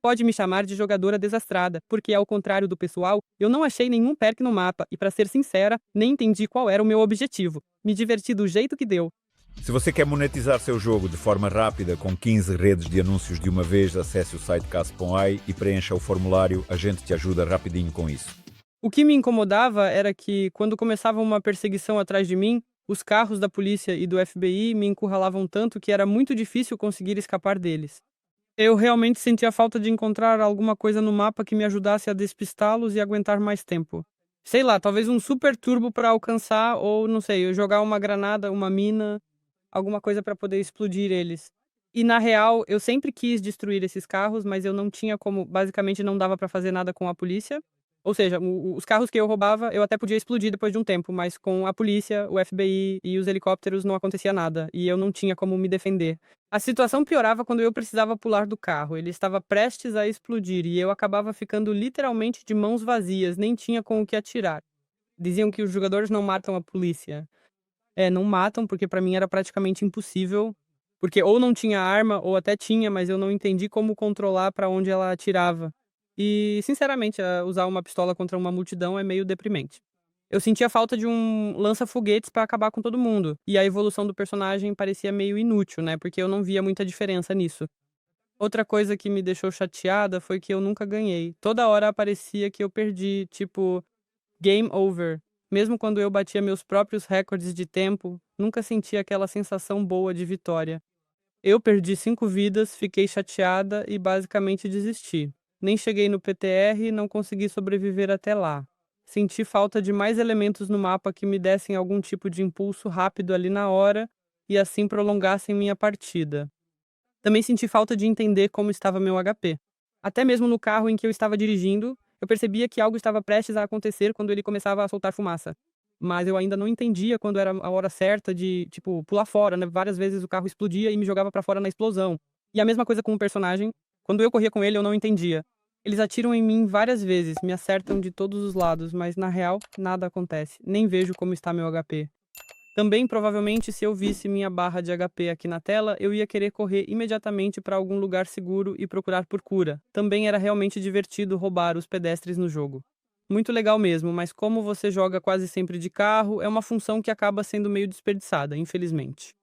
pode me chamar de jogadora desastrada, porque ao contrário do pessoal, eu não achei nenhum perk no mapa e, pra ser sincera, nem entendi qual era o meu objetivo. Me diverti do jeito que deu. Se você quer monetizar seu jogo de forma rápida com 15 redes de anúncios de uma vez, acesse o site Caso.ai e preencha o formulário, a gente te ajuda rapidinho com isso. O que me incomodava era que, quando começava uma perseguição atrás de mim, os carros da polícia e do FBI me encurralavam tanto que era muito difícil conseguir escapar deles. Eu realmente sentia falta de encontrar alguma coisa no mapa que me ajudasse a despistá-los e aguentar mais tempo. Sei lá, talvez um super turbo para alcançar, ou não sei, eu jogar uma granada, uma mina, alguma coisa para poder explodir eles. E na real, eu sempre quis destruir esses carros, mas eu não tinha como, basicamente não dava para fazer nada com a polícia. Ou seja, os carros que eu roubava, eu até podia explodir depois de um tempo, mas com a polícia, o FBI e os helicópteros não acontecia nada, e eu não tinha como me defender. A situação piorava quando eu precisava pular do carro, ele estava prestes a explodir e eu acabava ficando literalmente de mãos vazias, nem tinha com o que atirar. Diziam que os jogadores não matam a polícia. É, não matam, porque pra mim era praticamente impossível, porque ou não tinha arma ou até tinha, mas eu não entendi como controlar pra onde ela atirava. E, sinceramente, usar uma pistola contra uma multidão é meio deprimente. Eu sentia falta de um lança-foguetes pra acabar com todo mundo, e a evolução do personagem parecia meio inútil, né, porque eu não via muita diferença nisso. Outra coisa que me deixou chateada foi que eu nunca ganhei. Toda hora aparecia que eu perdi, tipo, game over. Mesmo quando eu batia meus próprios recordes de tempo, nunca senti aquela sensação boa de vitória. Eu perdi 5 vidas, fiquei chateada e basicamente desisti. Nem cheguei no PTR e não consegui sobreviver até lá. Senti falta de mais elementos no mapa que me dessem algum tipo de impulso rápido ali na hora e assim prolongassem minha partida. Também senti falta de entender como estava meu HP. Até mesmo no carro em que eu estava dirigindo, eu percebia que algo estava prestes a acontecer quando ele começava a soltar fumaça. Mas eu ainda não entendia quando era a hora certa de, tipo, pular fora, né? Várias vezes o carro explodia e me jogava pra fora na explosão. E a mesma coisa com o personagem. Quando eu corria com ele, eu não entendia. Eles atiram em mim várias vezes, me acertam de todos os lados, mas na real, nada acontece. Nem vejo como está meu HP. Também, provavelmente, se eu visse minha barra de HP aqui na tela, eu ia querer correr imediatamente para algum lugar seguro e procurar por cura. Também era realmente divertido roubar os pedestres no jogo. Muito legal mesmo, mas como você joga quase sempre de carro, é uma função que acaba sendo meio desperdiçada, infelizmente.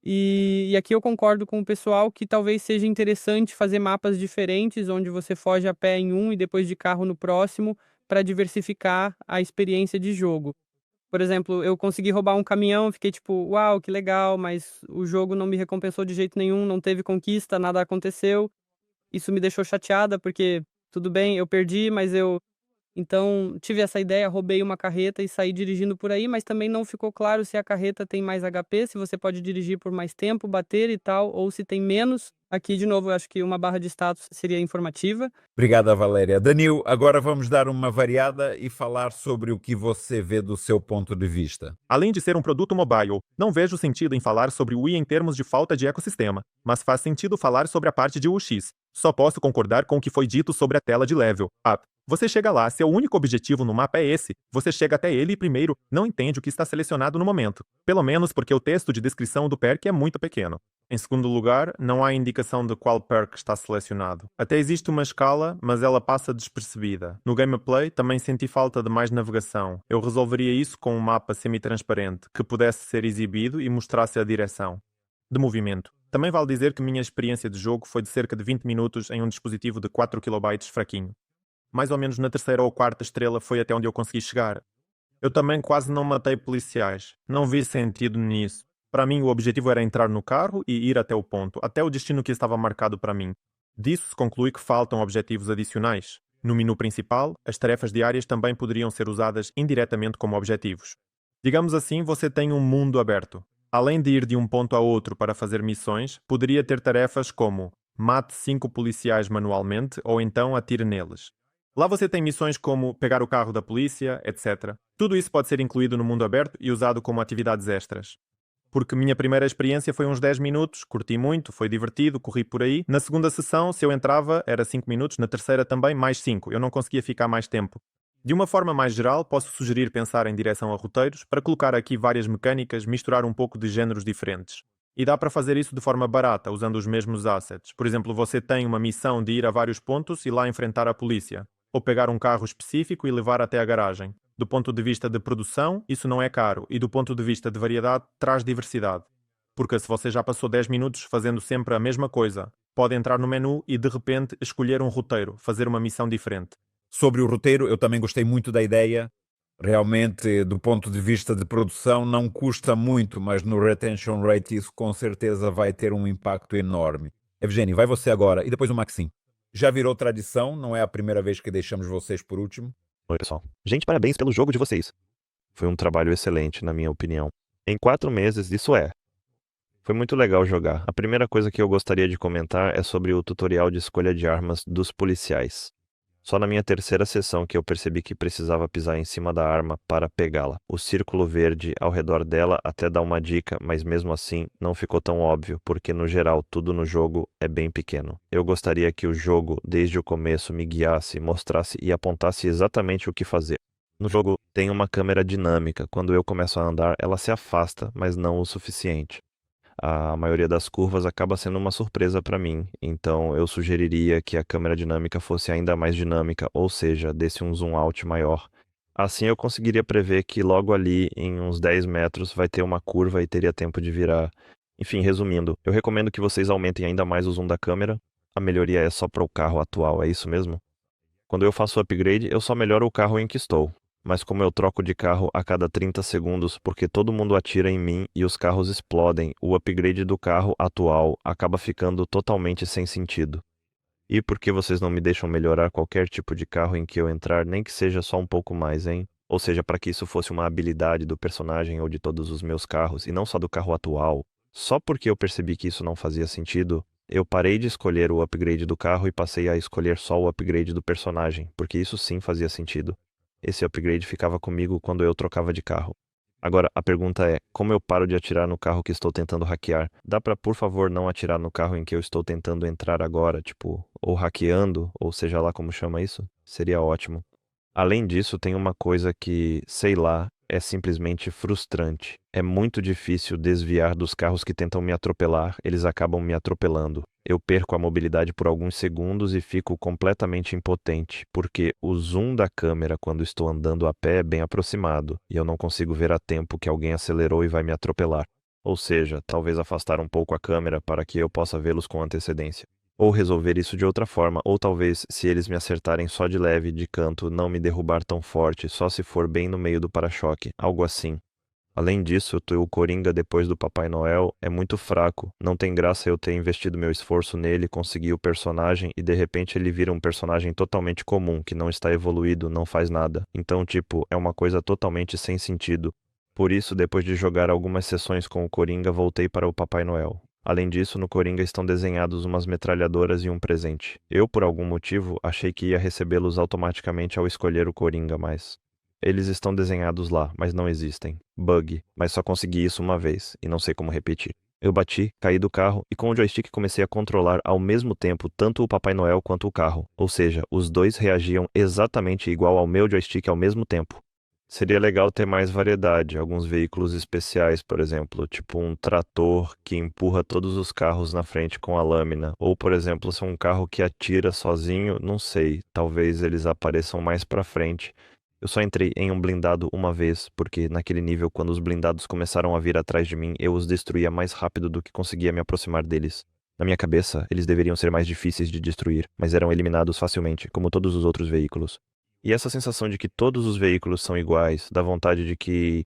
E aqui eu concordo com o pessoal que talvez seja interessante fazer mapas diferentes, onde você foge a pé em um e depois de carro no próximo, para diversificar a experiência de jogo. Por exemplo, eu consegui roubar um caminhão, fiquei tipo: "Uau, que legal", mas o jogo não me recompensou de jeito nenhum, não teve conquista, nada aconteceu. Isso me deixou chateada, porque tudo bem, eu perdi, mas eu então, tive essa ideia, roubei uma carreta e saí dirigindo por aí, mas também não ficou claro se a carreta tem mais HP, se você pode dirigir por mais tempo, bater e tal, ou se tem menos. Aqui, de novo, eu acho que uma barra de status seria informativa. Obrigada, Valéria. Danil, agora vamos dar uma variada e falar sobre o que você vê do seu ponto de vista. Além de ser um produto mobile, não vejo sentido em falar sobre o Wii em termos de falta de ecossistema, mas faz sentido falar sobre a parte de UX. Só posso concordar com o que foi dito sobre a tela de level up. Você chega lá, seu único objetivo no mapa é esse. Você chega até ele e primeiro não entende o que está selecionado no momento. Pelo menos porque o texto de descrição do perk é muito pequeno. Em segundo lugar, não há indicação de qual perk está selecionado. Até existe uma escala, mas ela passa despercebida. No gameplay, também senti falta de mais navegação. Eu resolveria isso com um mapa semi-transparente, que pudesse ser exibido e mostrasse a direção de movimento. Também vale dizer que minha experiência de jogo foi de cerca de 20 minutos em um dispositivo de 4 KB fraquinho. Mais ou menos na terceira ou quarta estrela foi até onde eu consegui chegar. Eu também quase não matei policiais. Não vi sentido nisso. Para mim, o objetivo era entrar no carro e ir até o ponto, até o destino que estava marcado para mim. Disso se conclui que faltam objetivos adicionais. No menu principal, as tarefas diárias também poderiam ser usadas indiretamente como objetivos. Digamos assim, você tem um mundo aberto. Além de ir de um ponto a outro para fazer missões, poderia ter tarefas como mate 5 policiais manualmente ou então atire neles. Lá você tem missões como pegar o carro da polícia, etc. Tudo isso pode ser incluído no mundo aberto e usado como atividades extras. Porque minha primeira experiência foi uns 10 minutos, curti muito, foi divertido, corri por aí. Na segunda sessão, se eu entrava, era 5 minutos, na terceira também, mais 5. Eu não conseguia ficar mais tempo. De uma forma mais geral, posso sugerir pensar em direção a roteiros para colocar aqui várias mecânicas, misturar um pouco de géneros diferentes. E dá para fazer isso de forma barata, usando os mesmos assets. Por exemplo, você tem uma missão de ir a vários pontos e lá enfrentar a polícia, ou pegar um carro específico e levar até a garagem. Do ponto de vista de produção, isso não é caro, e do ponto de vista de variedade, traz diversidade. Porque se você já passou 10 minutos fazendo sempre a mesma coisa, pode entrar no menu e de repente escolher um roteiro, fazer uma missão diferente. Sobre o roteiro, eu também gostei muito da ideia. Realmente, do ponto de vista de produção, não custa muito, mas no retention rate isso com certeza vai ter um impacto enorme. Evgeny, vai você agora e depois o Maxim. Já virou tradição, não é a primeira vez que deixamos vocês por último. Oi, pessoal. Gente, parabéns pelo jogo de vocês. Foi um trabalho excelente, na minha opinião. Em 4 meses, isso é. Foi muito legal jogar. A primeira coisa que eu gostaria de comentar é sobre o tutorial de escolha de armas dos policiais. Só na minha terceira sessão que eu percebi que precisava pisar em cima da arma para pegá-la. O círculo verde ao redor dela até dá uma dica, mas mesmo assim não ficou tão óbvio, porque no geral tudo no jogo é bem pequeno. Eu gostaria que o jogo, desde o começo, me guiasse, mostrasse e apontasse exatamente o que fazer. No jogo tem uma câmera dinâmica. Quando eu começo a andar, ela se afasta, mas não o suficiente. A maioria das curvas acaba sendo uma surpresa para mim, então eu sugeriria que a câmera dinâmica fosse ainda mais dinâmica, ou seja, desse um zoom out maior. Assim eu conseguiria prever que logo ali, em uns 10 metros, vai ter uma curva e teria tempo de virar. Enfim, resumindo, eu recomendo que vocês aumentem ainda mais o zoom da câmera. A melhoria é só para o carro atual, é isso mesmo? Quando eu faço o upgrade, eu só melhoro o carro em que estou. Mas como eu troco de carro a cada 30 segundos porque todo mundo atira em mim e os carros explodem, o upgrade do carro atual acaba ficando totalmente sem sentido. E por que vocês não me deixam melhorar qualquer tipo de carro em que eu entrar, nem que seja só um pouco mais, hein? Ou seja, para que isso fosse uma habilidade do personagem ou de todos os meus carros, e não só do carro atual. Só porque eu percebi que isso não fazia sentido, eu parei de escolher o upgrade do carro e passei a escolher só o upgrade do personagem, porque isso sim fazia sentido. Esse upgrade ficava comigo quando eu trocava de carro. Agora, a pergunta é, como eu paro de atirar no carro que estou tentando hackear? Dá pra, por favor, não atirar no carro em que eu estou tentando entrar agora, tipo, ou hackeando, ou seja lá como chama isso? Seria ótimo. Além disso, tem uma coisa que, sei lá, é simplesmente frustrante. É muito difícil desviar dos carros que tentam me atropelar, eles acabam me atropelando. Eu perco a mobilidade por alguns segundos e fico completamente impotente, porque o zoom da câmera quando estou andando a pé é bem aproximado, e eu não consigo ver a tempo que alguém acelerou e vai me atropelar. Ou seja, talvez afastar um pouco a câmera para que eu possa vê-los com antecedência. Ou resolver isso de outra forma, ou talvez, se eles me acertarem só de leve, de canto, não me derrubar tão forte, só se for bem no meio do para-choque, algo assim. Além disso, o Coringa depois do Papai Noel é muito fraco, não tem graça eu ter investido meu esforço nele, conseguir o personagem e de repente ele vira um personagem totalmente comum, que não está evoluído, não faz nada. Então, tipo, é uma coisa totalmente sem sentido. Por isso, depois de jogar algumas sessões com o Coringa, voltei para o Papai Noel. Além disso, no Coringa estão desenhados umas metralhadoras e um presente. Eu, por algum motivo, achei que ia recebê-los automaticamente ao escolher o Coringa, mas eles estão desenhados lá, mas não existem. Bug, mas só consegui isso uma vez, e não sei como repetir. Eu bati, caí do carro e com o joystick comecei a controlar ao mesmo tempo tanto o Papai Noel quanto o carro. Ou seja, os dois reagiam exatamente igual ao meu joystick ao mesmo tempo. Seria legal ter mais variedade, alguns veículos especiais, por exemplo, tipo um trator que empurra todos os carros na frente com a lâmina, ou por exemplo, se é um carro que atira sozinho, não sei, talvez eles apareçam mais pra frente. Eu só entrei em um blindado uma vez, porque naquele nível, quando os blindados começaram a vir atrás de mim, eu os destruía mais rápido do que conseguia me aproximar deles. Na minha cabeça, eles deveriam ser mais difíceis de destruir, mas eram eliminados facilmente, como todos os outros veículos. E essa sensação de que todos os veículos são iguais, dá vontade de que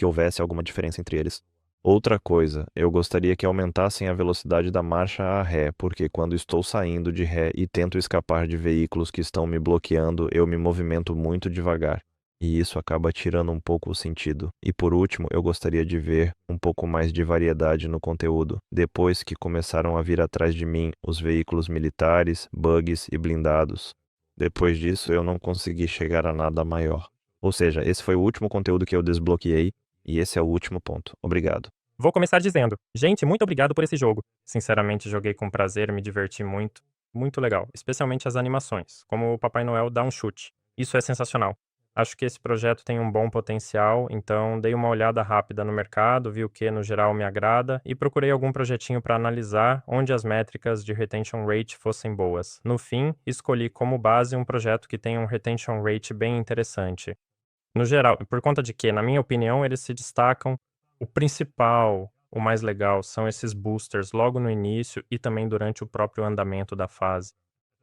houvesse alguma diferença entre eles. Outra coisa, eu gostaria que aumentassem a velocidade da marcha a ré, porque quando estou saindo de ré e tento escapar de veículos que estão me bloqueando, eu me movimento muito devagar. E isso acaba tirando um pouco o sentido. E por último, eu gostaria de ver um pouco mais de variedade no conteúdo. Depois que começaram a vir atrás de mim os veículos militares, bugs e blindados. Depois disso, eu não consegui chegar a nada maior. Ou seja, esse foi o último conteúdo que eu desbloqueei, e esse é o último ponto. Obrigado. Vou começar dizendo, gente, muito obrigado por esse jogo. Sinceramente, joguei com prazer, me diverti muito. Muito legal, especialmente as animações, como o Papai Noel dá um chute. Isso é sensacional. Acho que esse projeto tem um bom potencial, então dei uma olhada rápida no mercado, vi o que no geral me agrada e procurei algum projetinho para analisar onde as métricas de retention rate fossem boas. No fim, escolhi como base um projeto que tenha um retention rate bem interessante. No geral, por conta de que, na minha opinião, eles se destacam. O principal, o mais legal, são esses boosters logo no início e também durante o próprio andamento da fase.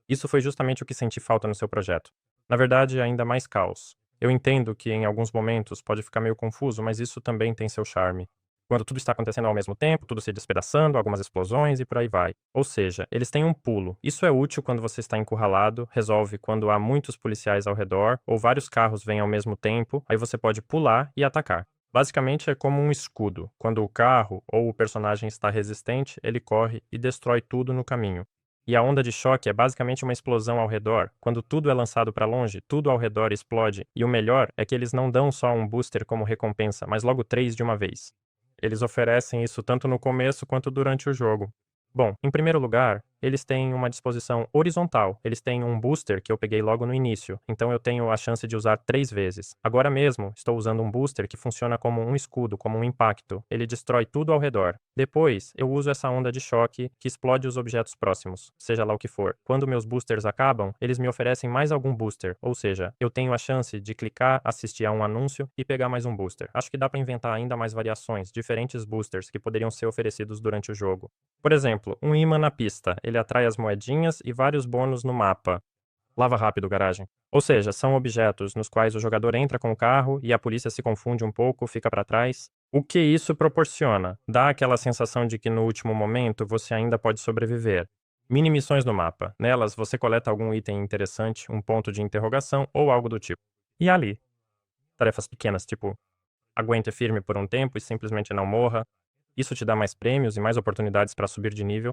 Isso foi justamente o que senti falta no seu projeto. Na verdade, ainda mais caos. Eu entendo que em alguns momentos pode ficar meio confuso, mas isso também tem seu charme. Quando tudo está acontecendo ao mesmo tempo, tudo se despedaçando, algumas explosões e por aí vai. Ou seja, eles têm um pulo. Isso é útil quando você está encurralado, resolve quando há muitos policiais ao redor ou vários carros vêm ao mesmo tempo, aí você pode pular e atacar. Basicamente é como um escudo. Quando o carro ou o personagem está resistente, ele corre e destrói tudo no caminho. E a onda de choque é basicamente uma explosão ao redor. Quando tudo é lançado para longe, tudo ao redor explode. E o melhor é que eles não dão só um booster como recompensa, mas logo 3 de uma vez. Eles oferecem isso tanto no começo quanto durante o jogo. Bom, em primeiro lugar, eles têm uma disposição horizontal. Eles têm um booster que eu peguei logo no início, então eu tenho a chance de usar 3 vezes. Agora mesmo, estou usando um booster que funciona como um escudo, como um impacto. Ele destrói tudo ao redor. Depois, eu uso essa onda de choque que explode os objetos próximos, seja lá o que for. Quando meus boosters acabam, eles me oferecem mais algum booster, ou seja, eu tenho a chance de clicar, assistir a um anúncio e pegar mais um booster. Acho que dá para inventar ainda mais variações, diferentes boosters que poderiam ser oferecidos durante o jogo. Por exemplo, um imã na pista, ele atrai as moedinhas e vários bônus no mapa. Lava rápido, garagem. Ou seja, são objetos nos quais o jogador entra com o carro e a polícia se confunde um pouco, fica para trás. O que isso proporciona? Dá aquela sensação de que no último momento você ainda pode sobreviver. Mini missões no mapa. Nelas você coleta algum item interessante, um ponto de interrogação ou algo do tipo. E ali, tarefas pequenas, tipo aguente firme por um tempo e simplesmente não morra. Isso te dá mais prêmios e mais oportunidades para subir de nível.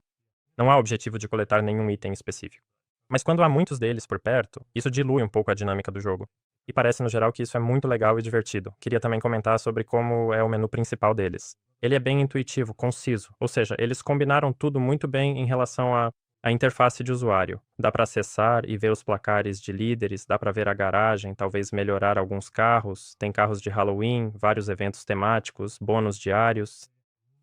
Não há objetivo de coletar nenhum item específico. Mas quando há muitos deles por perto, isso dilui um pouco a dinâmica do jogo. E parece no geral que isso é muito legal e divertido. Queria também comentar sobre como é o menu principal deles. Ele é bem intuitivo, conciso, ou seja, eles combinaram tudo muito bem em relação à interface de usuário. Dá para acessar e ver os placares de líderes, dá para ver a garagem, talvez melhorar alguns carros, tem carros de Halloween, vários eventos temáticos, bônus diários.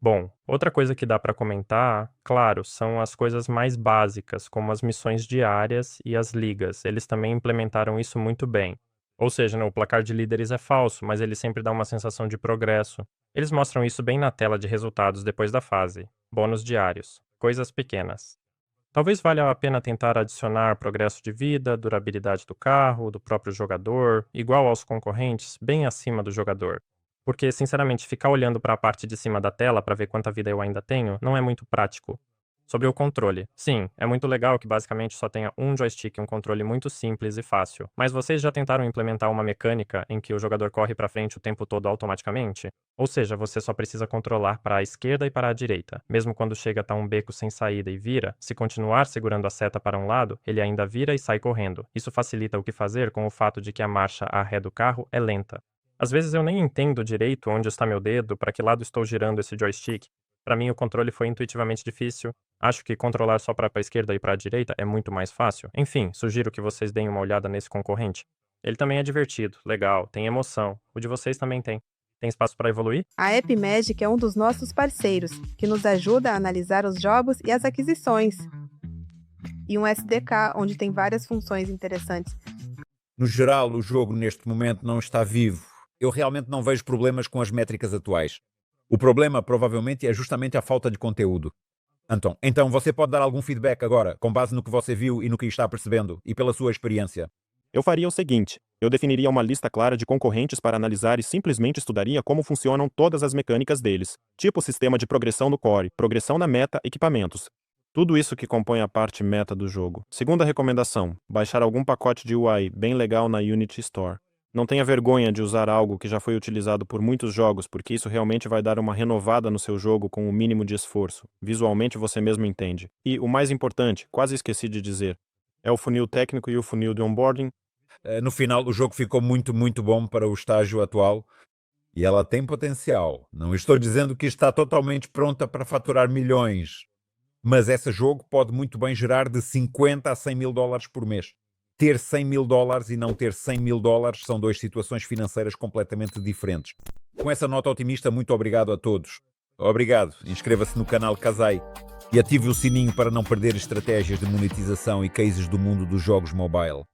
Bom, outra coisa que dá para comentar, claro, são as coisas mais básicas, como as missões diárias e as ligas. Eles também implementaram isso muito bem. Ou seja, né, o placar de líderes é falso, mas ele sempre dá uma sensação de progresso. Eles mostram isso bem na tela de resultados depois da fase. Bônus diários. Coisas pequenas. Talvez valha a pena tentar adicionar progresso de vida, durabilidade do carro, do próprio jogador, igual aos concorrentes, bem acima do jogador. Porque, sinceramente, ficar olhando para a parte de cima da tela para ver quanta vida eu ainda tenho não é muito prático. Sobre o controle. Sim, é muito legal que basicamente só tenha um joystick e um controle muito simples e fácil. Mas vocês já tentaram implementar uma mecânica em que o jogador corre para frente o tempo todo automaticamente? Ou seja, você só precisa controlar para a esquerda e para a direita. Mesmo quando chega a um beco sem saída e vira, se continuar segurando a seta para um lado, ele ainda vira e sai correndo. Isso facilita o que fazer com o fato de que a marcha a ré do carro é lenta. Às vezes eu nem entendo direito onde está meu dedo, para que lado estou girando esse joystick. Para mim o controle foi intuitivamente difícil. Acho que controlar só para a esquerda e para a direita é muito mais fácil. Enfim, sugiro que vocês deem uma olhada nesse concorrente. Ele também é divertido, legal, tem emoção. O de vocês também tem. Tem espaço para evoluir? A App Magic é um dos nossos parceiros, que nos ajuda a analisar os jogos e as aquisições. E um SDK, onde tem várias funções interessantes. No geral, o jogo neste momento não está vivo. Eu realmente não vejo problemas com as métricas atuais. O problema, provavelmente, é justamente a falta de conteúdo. Anton, então você pode dar algum feedback agora, com base no que você viu e no que está percebendo, e pela sua experiência? Eu faria o seguinte: eu definiria uma lista clara de concorrentes para analisar e simplesmente estudaria como funcionam todas as mecânicas deles, tipo o sistema de progressão no core, progressão na meta, equipamentos. Tudo isso que compõe a parte meta do jogo. Segunda recomendação: baixar algum pacote de UI bem legal na Unity Store. Não tenha vergonha de usar algo que já foi utilizado por muitos jogos, porque isso realmente vai dar uma renovada no seu jogo com o mínimo de esforço. Visualmente você mesmo entende. E, o mais importante, quase esqueci de dizer, é o funil técnico e o funil de onboarding. No final, o jogo ficou muito, muito bom para o estágio atual e ela tem potencial. Não estou dizendo que está totalmente pronta para faturar milhões, mas esse jogo pode muito bem gerar de 50 a 100 mil dólares por mês. ter 100 mil dólares e não ter 100 mil dólares são duas situações financeiras completamente diferentes. Com essa nota otimista, muito obrigado a todos. Obrigado, inscreva-se no canal Kazai e ative o sininho para não perder estratégias de monetização e cases do mundo dos jogos mobile.